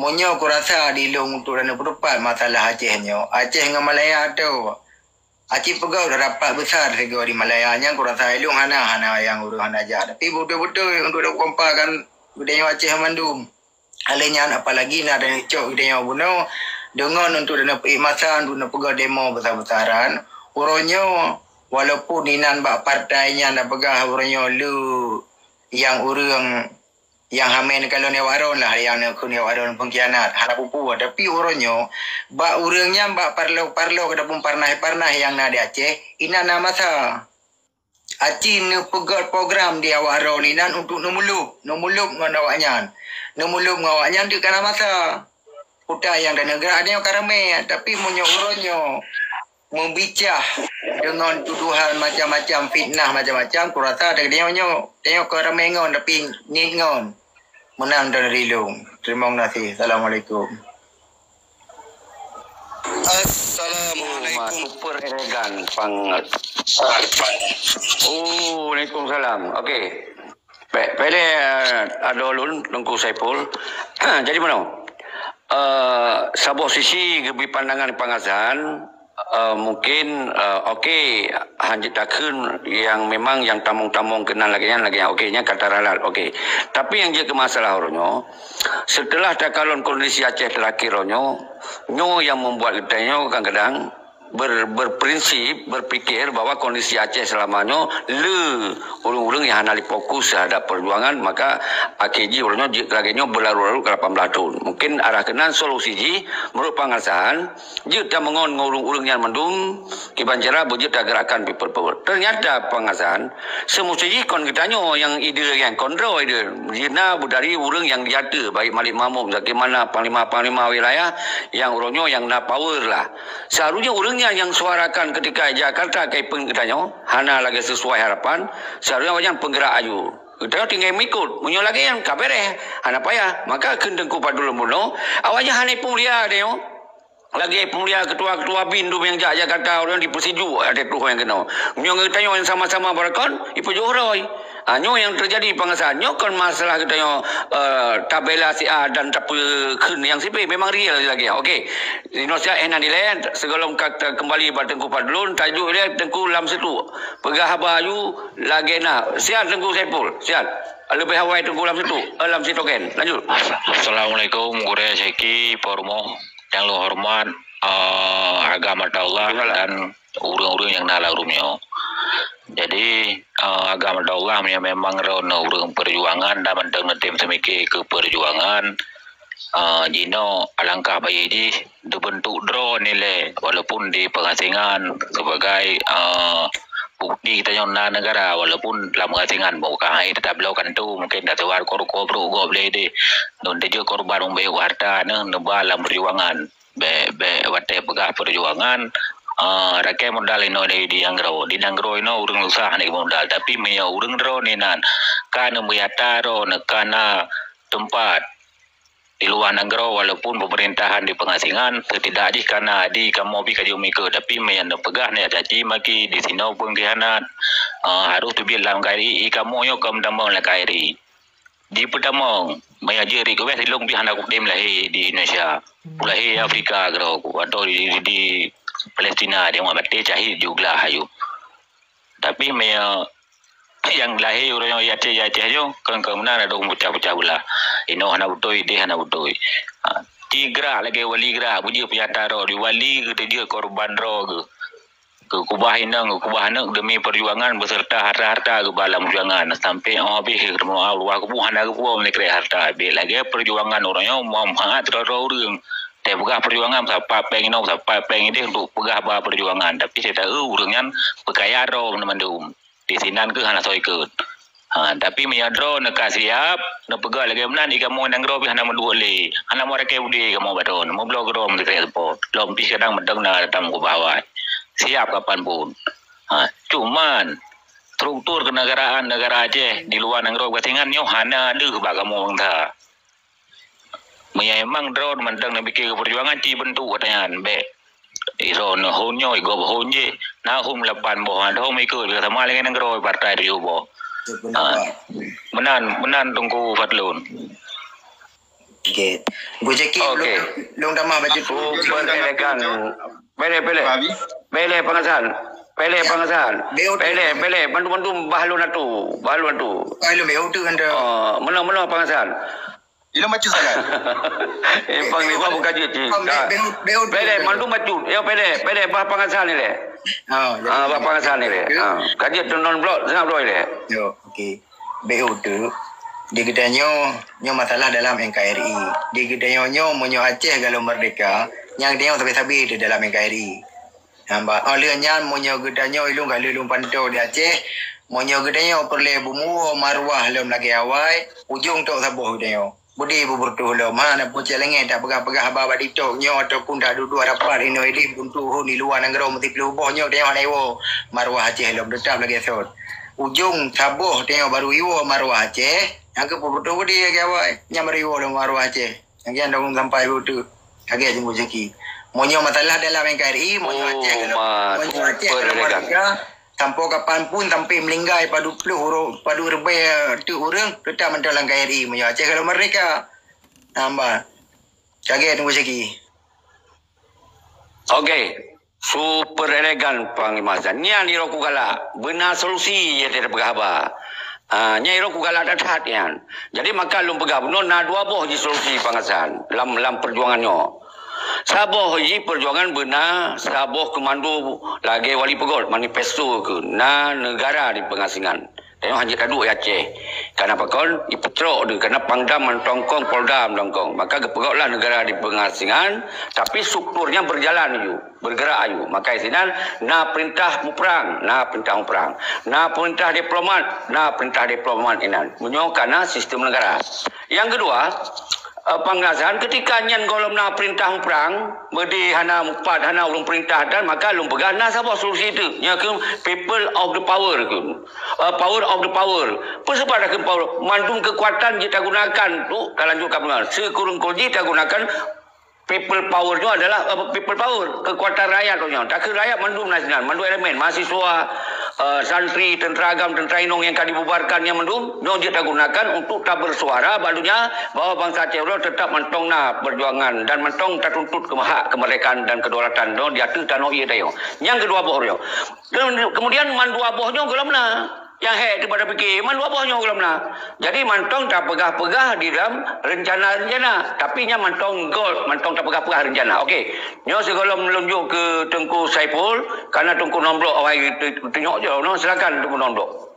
Munyo kurasa dilung untuk dana perupat masalah Acehnya. Aceh dengan Malaya tu. Aceh pegau dah rapat besar sego di Malaya nya kurasa ilung hana yang urus hana aja. Tapi betul-betul untuk dak kompakan budaya Aceh mandum. Alenya apalagi nak ada cok budaya buno dengan untuk dana perkhidmatan duna pegau demo besar-besaran. Uronyo walaupun dinan bak partainya nak pegah uronyo lu yang urang yang hamen kalau ni waron lah yang ni waron pengkhianat harap pupu tapi orangnya bak urangnya bak parlo kedapun parnah yang na di Aceh ina nama sa Aceh ne pegat program dia waron inan untuk numulup ngan awaknya dia kana masa puta yang dan negara ada yang karame tapi munyo orangnya membicah dengan tuduhan macam-macam fitnah macam-macam kurasa ada dia tengok karame ngon tapi ngon menang dari Rilung. Terima kasih. Assalamualaikum. Assalamualaikum. Super elegan pang. Waalaikumsalam. Okey. Pele ada ulun Tengku Saipul. Jadi mana? Sabuh sisi gebi pandangan pengasan mungkin okey hanjitakeun yang memang yang tamung-tamung kenal lagi okeynya kata ralat okey tapi yang je masalah orangnya setelah takalon kondisi Aceh terakhir orangnya yang membuat kita kadang-kadang berprinsip berfikir bahwa kondisi Aceh selamanya urang-urang yang hanali fokus terhadap perjuangan maka AKJ urangnya laginya berlalu-lalu ke 18 tahun mungkin arah kenan solusi ji menurut pengasahan jika mengon urang-urang yang mendung kibanjara berjita gerakan people power ternyata pengasahan semestinya kon kitanya yang ide yang kontrol ide jina budari urang yang diada baik Malik Mahmud bagaimana panglima wilayah yang urangnya yang na power lah seharusnya urang yang suarakan ketika Jakarta kai penggeraknya hana lagi sesuai harapan seharusnya wajan penggerak ayu kita tinggal mengikut munyo lagi yang kabere hana payah maka kendengku padul muno awaknya hana pun dia deo lagi pemulia ketua-ketua BIN yang Jakarta orang dipersiju ada tuh yang kena munyo ngetanya yang sama-sama barakon ipu johroy nyo yang terjadi pengasahannya kan masalah kita tabela si A dan tapi yang si B memang real lagi okey Indonesia nilai sebelum kembali pada Tengku Padulun tajuk dia Tengku Lam Situ pegah bayu lagi nak siap Tengku Saipul siap lebih hawai Tengku Lam Situ Lam Situ kan lanjut. Assalamualaikum Gure Seki Pormo yang lo hormat agama Allah dan urang-urang yang nala urumnya. Jadi agama Allah memang rono urang perjuangan dan mentang tim semiki ke perjuangan Jino alangkah baik di bentuk drone nilai walaupun di pengasingan sebagai bukti kita nyona negara walaupun dalam pengasingan bukan hai tetap lakukan tu mungkin dah tewar korko bro go boleh di non dia korban umbe warta nebal dalam perjuangan be wate pegah perjuangan rakyat modal ino di Anggro ino urang usaha ni modal tapi me urang drone ni nan kana meyata ro nekana tempat di luar negara walaupun pemerintahan di pengasingan tidak di karena di kamu bi kaji umika tapi mayan pegah ni jadi maki di sini pun kianat harus tu bilang KRI kamu yo kam damang la KRI di pedamang maya jeri ko wes long bi hana ku dem lahi di Indonesia pulahi Afrika gro atau di Palestina dia mabate cahid juga hayu tapi maya yang lahir orang yang yace yo kan mana ada bocah-bocah pula ino hana butoi de hana butoi tigra lagi wali gra puji piata ro di wali ke dia korban ro ke kubah demi perjuangan beserta harta-harta ke dalam perjuangan sampai habis ke Allah ku hana ku menikre harta be lagi perjuangan orangnya mau hangat ro urang te pegah perjuangan siapa pengen siapa pengen dia untuk pegah ba perjuangan tapi saya tahu urangnya pekaya ro mandum di sinan ke hana soikut tapi menyadro nak siap nak pegal lagi menan kamu nang ro hana mendu le hana mo reke udi kamu baton mo blog ro mo kre support lom pi kadang medang na datang ke bawah siap kapan pun cuman struktur kenegaraan negara Aceh di luar nang ro katingan nyo hana de ba kamu tha memang drone mendang nak bikin perjuangan ci bentuk katanya be iron honyo igo honje na hum lapan bo han ho mai ke sama dengan negara partai dia bo menan tunggu Fadlun okey go jeki long damah baca tu elegan bele pengasan bele bantu bahalun tu ayo me tu anda mana pengasan Ilo maju sangat. Bang ni bukan je. Bele mandu maju. Ya bele bah pengasan ni le. Bah pengasan ni le. Kaji non blok sangat blok le. Yo, okey. BO tu dia katanya nyo masalah dalam NKRI. Dia katanya nyo monyo Aceh kalau merdeka yang dia sampai-sampai di dalam NKRI. Hamba olehnya monyo katanya ilung kalau ilung pantau di Aceh monyo katanya perle bumu marwah lom lagi awai ujung tok sabuh katanya. Budi bertuh lo mana pun celenge tak pegah-pegah abah badito nyo ataupun dah duduk rapat ino ini buntu di luar negara mesti peluboh nyo dia newo marwah Aceh lo tetap lagi sot ujung sabuh dia baru iwo marwah Aceh yang ke bertuh budi ke awak nyamariwo lo marwah Aceh yang kian dong sampai butuh kagak jembu jeki monyo masalah dalam NKRI monyo Aceh monyo Aceh kalau tanpa kapanpun sampai melinggai padu rebe tu orang tetap mendalang KRI monyo Aceh kalau mereka nambah kagak tunggu segi. Okey, super elegan Panglima Azan. Nya ni roku gala benar solusi ya tidak berapa. Nya roku gala datat yan. Jadi maka lum pegah benar na dua boh ji solusi Pangasan dalam perjuangannya. Saboh ji perjuangan benar, saboh kemandu lagi wali pegol manifesto ke na negara di pengasingan. Tengok hanya kadu Aceh. Karena pakon iputro de karena Pangdam mentongkong Polda mentongkong. Maka kepegollah negara di pengasingan tapi strukturnya berjalan ju, bergerak ju. Maka isinan na perintah perang, na perintah diplomat inan. Menyo karena sistem negara. Yang kedua, Pangasan ketika nyan golom na perintah perang bedi hana mupat hana ulung perintah dan maka lum pegah na sapa solusi itu nya ke people of the power ke power of the power persebada ke power mandung kekuatan kita gunakan tu kalau juga benar sekurang kita gunakan people power itu adalah people power kekuatan rakyat tu nya tak ke rakyat mandung nasional mandung elemen mahasiswa santri, tentera agam, tentera inong yang akan dibubarkan yang mendung, nyo kita gunakan untuk tak bersuara balunya bahwa bangsa Aceh tetap mentong na perjuangan dan mentong tertuntut ke hak kemerdekaan dan kedaulatan. No diatur dan no iya dayo. Yang kedua bohnya. Kemudian mandua bohnya gelamna. Yang hek kepada fikir mandua bohnya gelamna. Jadi mentong tak pegah-pegah di dalam rencana-rencana, tapi nya mentong goal, mentong tak pegah-pegah rencana. Okey. Nyo segala melunjuk ke Tengku Saiful karena Tengku Nomblok awai tengok je no silakan Tengku Nomblok.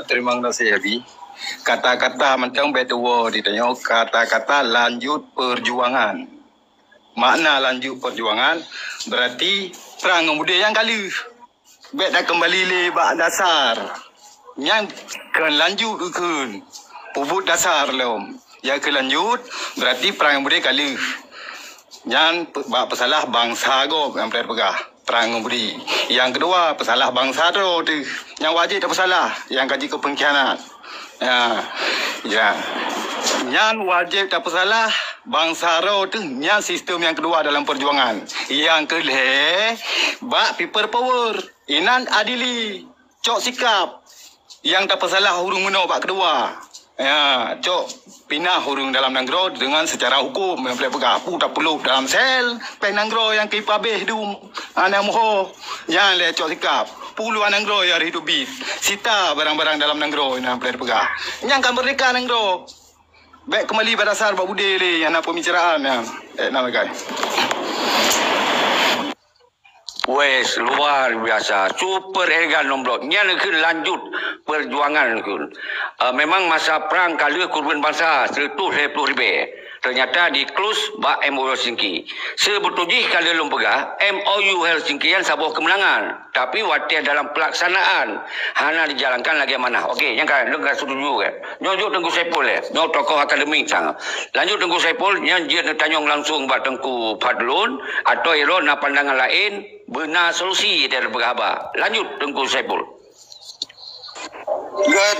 Terima kasih Abi. Kata-kata macam betua ditanya kata-kata lanjut perjuangan. Makna lanjut perjuangan berarti perang muda yang kali. Bet dah kembali lebak dasar. Yang kan lanjut kan. Ubud dasar lom. Yang ke lanjut berarti perang muda kali. Yang pesalah bangsa go yang pegah. Perang budi. Yang kedua, pesalah bangsa tu. Yang wajib tak pesalah. Yang kaji kepengkhianat. Ya. Yang wajib tak pesalah. Bangsa tu. Yang sistem yang kedua dalam perjuangan. Yang kelih. Bak people power. Inan adili. Cok sikap. Yang tak pesalah hurung meno bak kedua. Ya, cok pindah hurung dalam nanggro dengan secara hukum yang boleh pegang pu tak perlu dalam sel pen nanggro yang ke pabeh dum ana moho yang le cok sikap puluhan nanggro yang hidup bit sita barang-barang dalam nanggro yang boleh pegang yang kan merdeka nanggro baik kembali pada dasar bab budaya le yang nak pembicaraan yang nama guys. Wes luar biasa, super elegan nomblok. Nya ke lanjut perjuangan ke. Memang masa perang kala korban bangsa 120,000. Ternyata di close ba MOU Helsinki. Sebetulnya kala lom pegah MOU Helsinki yang sebuah kemenangan. Tapi waktu dalam pelaksanaan hanya dijalankan lagi mana. Okey, yang kan dengar setuju kan. Nyojok Tengku Saipul Nyok tokoh akademik sang. Lanjut Tengku Saipul yang dia tanyong langsung ba Tengku Fadlun atau iro na pandangan lain benar solusi dari berhaba. Lanjut Tengku Saipul. Good.